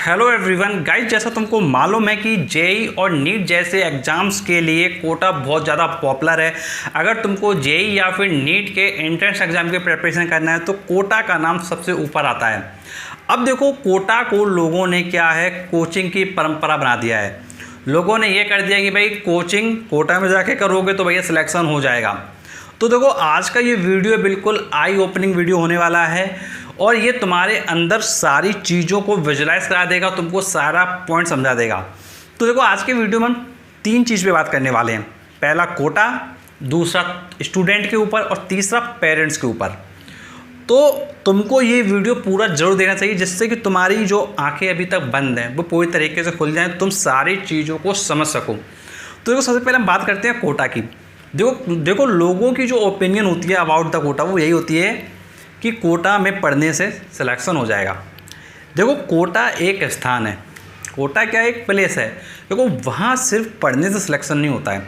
Hello everyone guys, जैसा तुमको मालूम है कि जेई और नीट जैसे एग्ज़ाम्स के लिए कोटा बहुत ज़्यादा पॉपुलर है। अगर तुमको जेई या फिर नीट के एंट्रेंस एग्ज़ाम की प्रिपरेशन करना है तो कोटा का नाम सबसे ऊपर आता है। अब देखो, कोटा को लोगों ने क्या है, कोचिंग की परंपरा बना दिया है। लोगों ने ये कर दिया कि भाई कोचिंग कोटा में जाके करोगे तो भैया सिलेक्शन हो जाएगा। तो देखो, आज का ये वीडियो बिल्कुल आई ओपनिंग वीडियो होने वाला है और ये तुम्हारे अंदर सारी चीज़ों को विजुलाइज करा देगा, तुमको सारा पॉइंट समझा देगा। तो देखो, आज के वीडियो में हम 3 चीज़ पे बात करने वाले हैं। पहला कोटा, दूसरा स्टूडेंट के ऊपर और तीसरा पेरेंट्स के ऊपर। तो तुमको ये वीडियो पूरा जरूर देखना चाहिए, जिससे कि तुम्हारी जो आंखें अभी तक बंद हैं वो पूरी तरीके से खुल जाएं, तुम सारी चीज़ों को समझ सको। तो देखो, सबसे पहले हम बात करते हैं कोटा की। देखो लोगों की जो ओपिनियन होती है अबाउट द कोटा वो यही होती है कि कोटा में पढ़ने से सिलेक्शन हो जाएगा। देखो, कोटा एक स्थान है, कोटा क्या एक प्लेस है। देखो, वहाँ सिर्फ पढ़ने से सिलेक्शन नहीं होता है,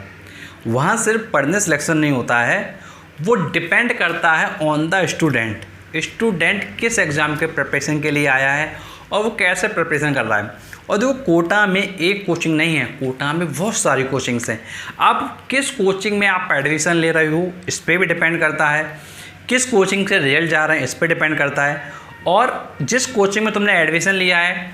वहाँ सिर्फ पढ़ने से सिलेक्शन नहीं होता है, वो डिपेंड करता है ऑन द स्टूडेंट। स्टूडेंट किस एग्ज़ाम के प्रिपरेशन के लिए आया है और वो कैसे प्रिपरेशन कर रहा है। और देखो, कोटा में एक कोचिंग नहीं है, कोटा में बहुत सारी कोचिंग्स हैं। अब किस कोचिंग में आप एडमिशन ले रहे हो इस पर भी डिपेंड करता है, किस कोचिंग से रिजल्ट जा रहे हैं इस पर डिपेंड करता है, और जिस कोचिंग में तुमने एडमिशन लिया है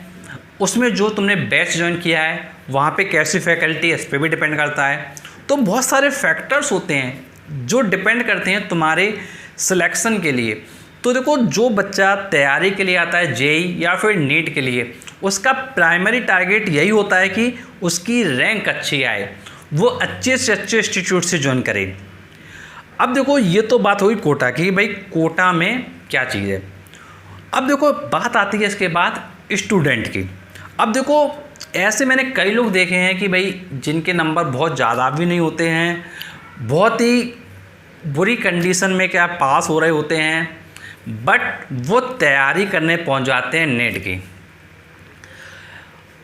उसमें जो तुमने बैच ज्वाइन किया है वहाँ पे कैसी फैकल्टी है इस पर भी डिपेंड करता है। तो बहुत सारे फैक्टर्स होते हैं जो डिपेंड करते हैं तुम्हारे सिलेक्शन के लिए। तो देखो, जो बच्चा तैयारी के लिए आता है जेई या फिर नीट के लिए, उसका प्राइमरी टारगेट यही होता है कि उसकी रैंक अच्छी आए, वो अच्छे से अच्छे इंस्टीट्यूट से ज्वाइन करे। अब देखो, ये तो बात हुई कोटा की, भाई कोटा में क्या चीज़ है। अब देखो, बात आती है इसके बाद स्टूडेंट की। अब देखो, ऐसे मैंने कई लोग देखे हैं कि भाई जिनके नंबर बहुत ज़्यादा भी नहीं होते हैं, बहुत ही बुरी कंडीशन में क्या पास हो रहे होते हैं, बट वो तैयारी करने पहुंच जाते हैं नेट की।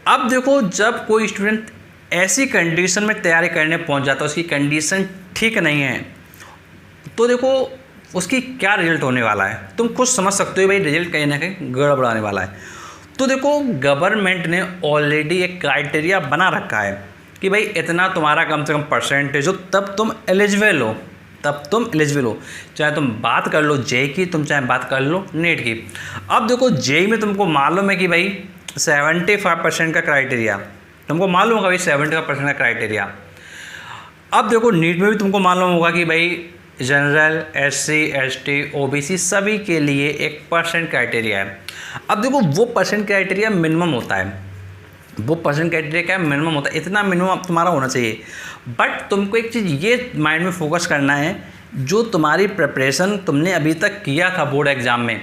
अब देखो, जब कोई स्टूडेंट ऐसी कंडीशन में तैयारी करने पहुंच जाता है, उसकी कंडीशन ठीक नहीं है, तो देखो उसकी क्या रिजल्ट होने वाला है तुम खुद समझ सकते हो। भाई रिजल्ट कहीं ना कहीं गड़बड़ाने वाला है। तो देखो, गवर्नमेंट ने ऑलरेडी एक क्राइटेरिया बना रखा है कि भाई इतना तुम्हारा कम से कम परसेंटेज हो तब तुम एलिजिबल हो, चाहे तुम बात कर लो जेई की, तुम चाहे बात कर लो नेट की। अब देखो, जेई में तुमको मालूम है कि भाई 75% का क्राइटेरिया, तुमको मालूम होगा भाई 75% का क्राइटेरिया। अब देखो, नीट में भी तुमको मालूम होगा कि भाई जनरल, एससी, एसटी, ओबीसी सभी के लिए 1% क्राइटेरिया है। अब देखो, वो परसेंट क्राइटेरिया मिनिमम होता है, वो परसेंट क्राइटेरिया क्या मिनिमम होता है, इतना मिनिमम तुम्हारा होना चाहिए। बट तुमको एक चीज़ ये माइंड में फोकस करना है, जो तुम्हारी प्रिपरेशन तुमने अभी तक किया था बोर्ड एग्ज़ाम में,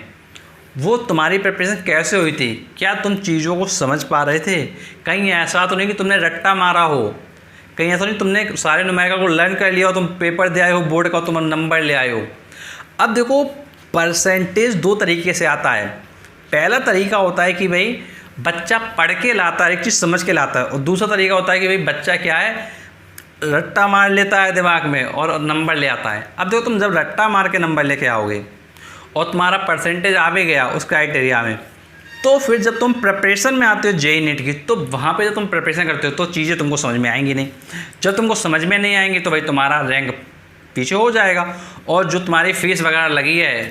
वो तुम्हारी प्रिपरेशन कैसे हुई थी, क्या तुम चीज़ों को समझ पा रहे थे। कहीं ऐसा तो नहीं कि तुमने रट्टा मारा हो, कहीं ऐसा नहीं तुमने सारे न्यूमेरिकल को लर्न कर लिया हो, तुम पेपर दे आए हो बोर्ड का, तुम नंबर ले आए हो। अब देखो, परसेंटेज 2 तरीके से आता है। पहला तरीका होता है कि भाई बच्चा पढ़ के लाता है, एक चीज़ समझ के लाता है, और दूसरा तरीका होता है कि भाई बच्चा क्या है, रट्टा मार लेता है दिमाग में और नंबर ले आता है। अब देखो, तुम जब रट्टा मार के नंबर लेके आओगे और तुम्हारा परसेंटेज आ भी गया उस क्राइटेरिया में, तो फिर जब तुम प्रिपरेशन में आते हो जेई नीट की, तो वहाँ पे जब तुम प्रिपरेशन करते हो तो चीज़ें तुमको समझ में आएंगी नहीं। जब तुमको समझ में नहीं आएंगी तो भाई तुम्हारा रैंक पीछे हो जाएगा, और जो तुम्हारी फीस वगैरह लगी है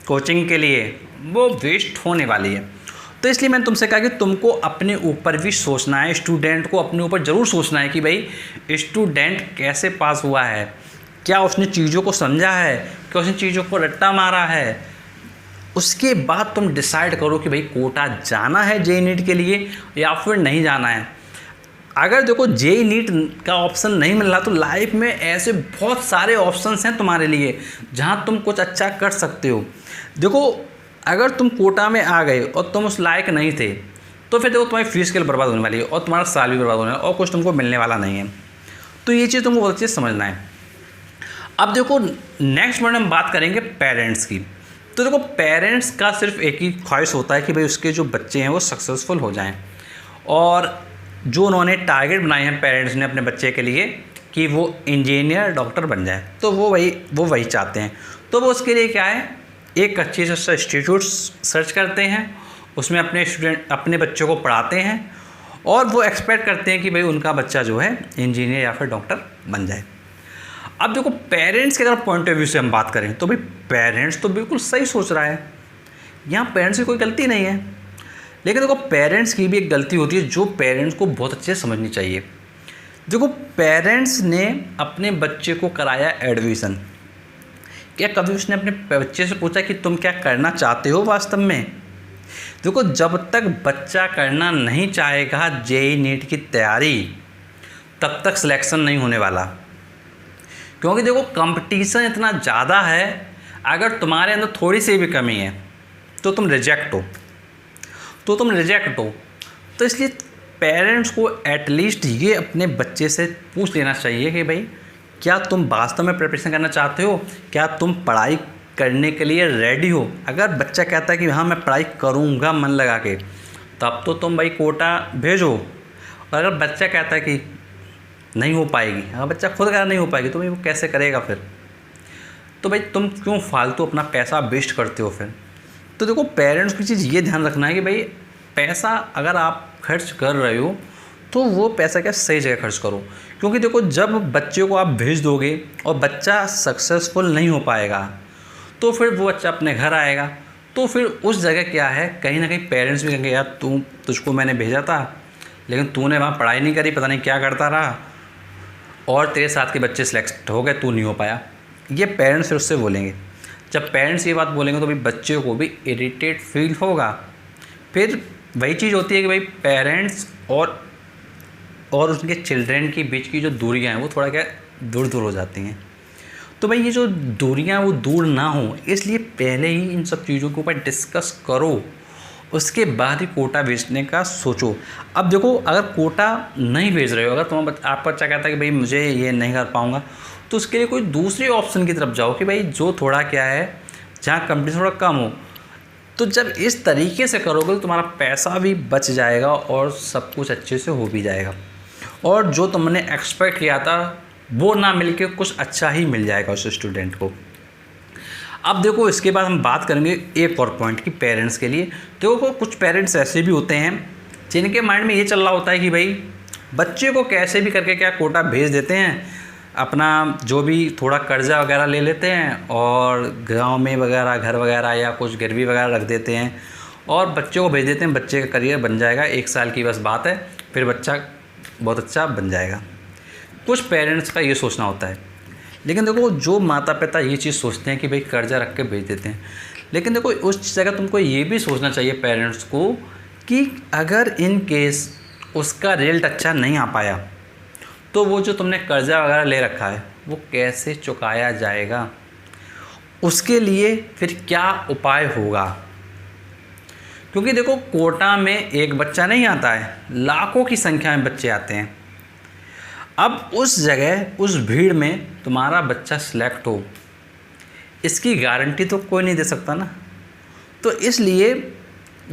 कोचिंग के लिए वो वेस्ट होने वाली है। तो इसलिए मैंने तुमसे कहा कि तुमको अपने ऊपर भी सोचना है, स्टूडेंट को अपने ऊपर ज़रूर सोचना है कि भाई स्टूडेंट कैसे पास हुआ है, क्या उसने चीज़ों को समझा है, क्या उसने चीज़ों को रट्टा मारा है। उसके बाद तुम डिसाइड करो कि भाई कोटा जाना है जेई नीट के लिए या फिर नहीं जाना है। अगर देखो जेई नीट का ऑप्शन नहीं मिल रहा तो लाइफ में ऐसे बहुत सारे ऑप्शंस हैं तुम्हारे लिए जहां तुम कुछ अच्छा कर सकते हो। देखो, अगर तुम कोटा में आ गए और तुम उस लायक नहीं थे तो फिर देखो तुम्हारी फीस के लिए बर्बाद होने वाली है और तुम्हारा साल भी बर्बाद होने वाला है और कुछ तुमको मिलने वाला नहीं है। तो ये चीज़ तुमको बहुत अच्छे से समझना है। अब देखो, नेक्स्ट में हम बात करेंगे पेरेंट्स की। तो देखो, पेरेंट्स का सिर्फ एक ही ख्वाहिश होता है कि भाई उसके जो बच्चे हैं वो सक्सेसफुल हो जाएं, और जो उन्होंने टारगेट बनाए हैं पेरेंट्स ने अपने बच्चे के लिए कि वो इंजीनियर, डॉक्टर बन जाए, तो वो वही चाहते हैं। तो वो उसके लिए क्या है, एक अच्छे से इंस्टीट्यूट सर्च करते हैं उसमें अपने बच्चों को पढ़ाते हैं और वो एक्सपेक्ट करते हैं कि भाई उनका बच्चा जो है इंजीनियर या फिर डॉक्टर बन जाए। अब देखो पेरेंट्स के अगर पॉइंट ऑफ व्यू से हम बात करें तो भाई पेरेंट्स तो बिल्कुल सही सोच रहा है, यहाँ पेरेंट्स की कोई गलती नहीं है। लेकिन देखो पेरेंट्स की भी एक गलती होती है जो पेरेंट्स को बहुत अच्छे से समझनी चाहिए। देखो पेरेंट्स ने अपने बच्चे को कराया एडमिशन, क्या कभी उसने अपने बच्चे से पूछा कि तुम क्या करना चाहते हो वास्तव में? देखो जब तक बच्चा करना नहीं चाहेगा जेईई नीट की तैयारी, तब तक सिलेक्शन नहीं होने वाला। क्योंकि देखो कंपटीशन इतना ज़्यादा है, अगर तुम्हारे अंदर थोड़ी सी भी कमी है तो तुम रिजेक्ट हो। तो इसलिए पेरेंट्स को एटलीस्ट ये अपने बच्चे से पूछ लेना चाहिए कि भाई क्या तुम वास्तव में प्रिपरेशन करना चाहते हो, क्या तुम पढ़ाई करने के लिए रेडी हो? अगर बच्चा कहता है कि हाँ मैं पढ़ाई करूँगा मन लगा के, तब तो तुम भाई कोटा भेजो। और अगर बच्चा कहता है कि नहीं हो पाएगी, अगर बच्चा खुद कह नहीं हो पाएगी तो भाई वो कैसे करेगा फिर? तो भाई तुम क्यों फालतू अपना पैसा वेस्ट करते हो फिर? तो देखो पेरेंट्स की चीज़ ये ध्यान रखना है कि भाई पैसा अगर आप खर्च कर रहे हो तो वो पैसा क्या सही जगह खर्च करो। क्योंकि देखो जब बच्चे को आप भेज दोगे और बच्चा सक्सेसफुल नहीं हो पाएगा तो फिर वो बच्चा अपने घर आएगा, तो फिर उस जगह क्या है, कहीं ना कहीं पेरेंट्स भी कहेंगे यार तुझको मैंने भेजा था लेकिन तूने वहाँ पढ़ाई नहीं करी, पता नहीं क्या करता रहा और तेरे साथ के बच्चे सिलेक्ट हो गए, तू नहीं हो पाया। ये पेरेंट्स फिर उससे बोलेंगे। जब पेरेंट्स ये बात बोलेंगे तो भाई बच्चे को भी इरिटेट फील होगा। फिर वही चीज़ होती है कि भाई पेरेंट्स और उनके चिल्ड्रेन के बीच की जो दूरियां हैं वो थोड़ा क्या दूर हो जाती हैं। तो भाई ये जो दूरियां वो दूर ना हो, इसलिए पहले ही इन सब चीज़ों के ऊपर डिस्कस करो, उसके बाद ही कोटा भेजने का सोचो। अब देखो अगर कोटा नहीं भेज रहे हो, अगर आपका बच्चा कहता है कि भाई मुझे ये नहीं कर पाऊँगा, तो उसके लिए कोई दूसरे ऑप्शन की तरफ जाओ कि भाई जो थोड़ा क्या है, जहाँ कंपटीशन थोड़ा कम हो। तो जब इस तरीके से करोगे तो तुम्हारा पैसा भी बच जाएगा और सब कुछ अच्छे से हो भी जाएगा, और जो तुमने एक्सपेक्ट किया था वो ना मिलके कुछ अच्छा ही मिल जाएगा उस स्टूडेंट को। अब देखो इसके बाद हम बात करेंगे एक और पॉइंट की पेरेंट्स के लिए। देखो कुछ पेरेंट्स ऐसे भी होते हैं जिनके माइंड में ये चल रहा होता है कि भाई बच्चे को कैसे भी करके क्या कोटा भेज देते हैं, अपना जो भी थोड़ा कर्जा वगैरह ले लेते हैं और गांव में वगैरह घर वगैरह या कुछ गिरवी वगैरह रख देते हैं और बच्चे को भेज देते हैं। बच्चे का करियर बन जाएगा, 1 साल की बस बात है, फिर बच्चा बहुत अच्छा बन जाएगा। कुछ पेरेंट्स का ये सोचना होता है। लेकिन देखो जो माता पिता ये चीज़ सोचते हैं कि भाई कर्जा रख के भेज देते हैं, लेकिन देखो उस जगह तुमको ये भी सोचना चाहिए पेरेंट्स को कि अगर इन केस उसका रिजल्ट अच्छा नहीं आ पाया तो वो जो तुमने कर्जा वगैरह ले रखा है वो कैसे चुकाया जाएगा, उसके लिए फिर क्या उपाय होगा। क्योंकि देखो कोटा में एक बच्चा नहीं आता है, लाखों की संख्या में बच्चे आते हैं। अब उस जगह उस भीड़ में तुम्हारा बच्चा सिलेक्ट हो, इसकी गारंटी तो कोई नहीं दे सकता ना। तो इसलिए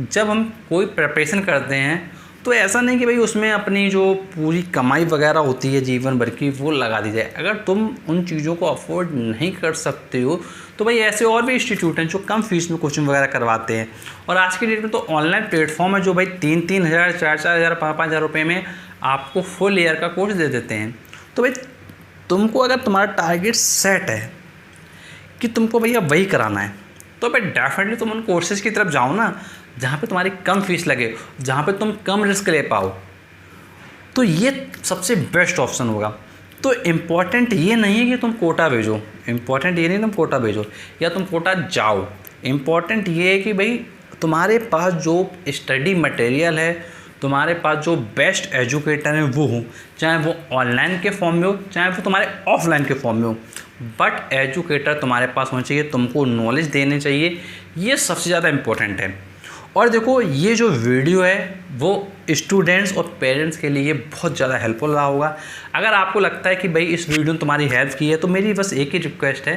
जब हम कोई प्रिपरेशन करते हैं तो ऐसा नहीं कि भाई उसमें अपनी जो पूरी कमाई वगैरह होती है जीवन भर की वो लगा दी जाए। अगर तुम उन चीज़ों को अफोर्ड नहीं कर सकते हो तो भाई ऐसे और भी इंस्टीट्यूट हैं जो कम फीस में कोचिंग वगैरह करवाते हैं। और आज की डेट में तो ऑनलाइन प्लेटफॉर्म है जो भाई 3-3 हज़ार 4-4 हज़ार 5-5 हज़ार रुपये में आपको फुल ईयर का कोर्स दे देते हैं। तो भाई तुमको अगर तुम्हारा टारगेट सेट है कि तुमको भैया वही कराना है तो भाई डेफिनेटली तुम उन कोर्सेज़ की तरफ जाओ ना जहाँ पे तुम्हारी कम फीस लगे, जहाँ पे तुम कम रिस्क ले पाओ। तो ये सबसे बेस्ट ऑप्शन होगा। तो इम्पॉर्टेंट ये नहीं है कि तुम कोटा भेजो, इम्पॉर्टेंट ये नहीं तुम कोटा भेजो या तुम कोटा जाओ। इम्पॉर्टेंट ये है कि भाई तुम्हारे पास जो स्टडी मटेरियल है, तुम्हारे पास जो बेस्ट एजुकेटर हैं वो हो, चाहे वो ऑनलाइन के फॉर्म में हो चाहे वो तुम्हारे ऑफलाइन के फॉर्म में हो, बट एजुकेटर तुम्हारे पास होना चाहिए, तुमको नॉलेज देने चाहिए। ये सबसे ज़्यादा इम्पोर्टेंट है। और देखो ये जो वीडियो है वो स्टूडेंट्स और पेरेंट्स के लिए बहुत ज़्यादा हेल्पफुल रहा होगा। अगर आपको लगता है कि भाई इस वीडियो ने तुम्हारी हेल्प की है तो मेरी बस एक ही रिक्वेस्ट है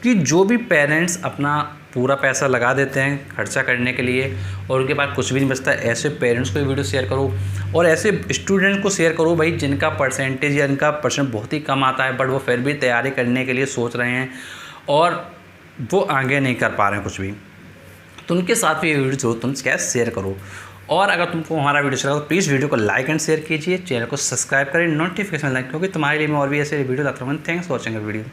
कि जो भी पेरेंट्स अपना पूरा पैसा लगा देते हैं खर्चा करने के लिए और उनके पास कुछ भी नहीं बचता, ऐसे पेरेंट्स को वीडियो शेयर करो और ऐसे स्टूडेंट्स को शेयर करो भाई जिनका परसेंटेज या इनका परसेंट बहुत ही कम आता है बट वो फिर भी तैयारी करने के लिए सोच रहे हैं और वो आगे नहीं कर पा रहे हैं कुछ भी। तो उनके साथ भी ये वीडियो जरूर तुम क्या शेयर करो। और अगर तुमको हमारा वीडियो चला तो प्लीज़ वीडियो को लाइक एंड शेयर कीजिए, चैनल को सब्सक्राइब करें, नोटिफिकेशन लाइक, क्योंकि तुम्हारे लिए मैं और भी ऐसे वीडियो लाता हूँ। Thanks for watching video.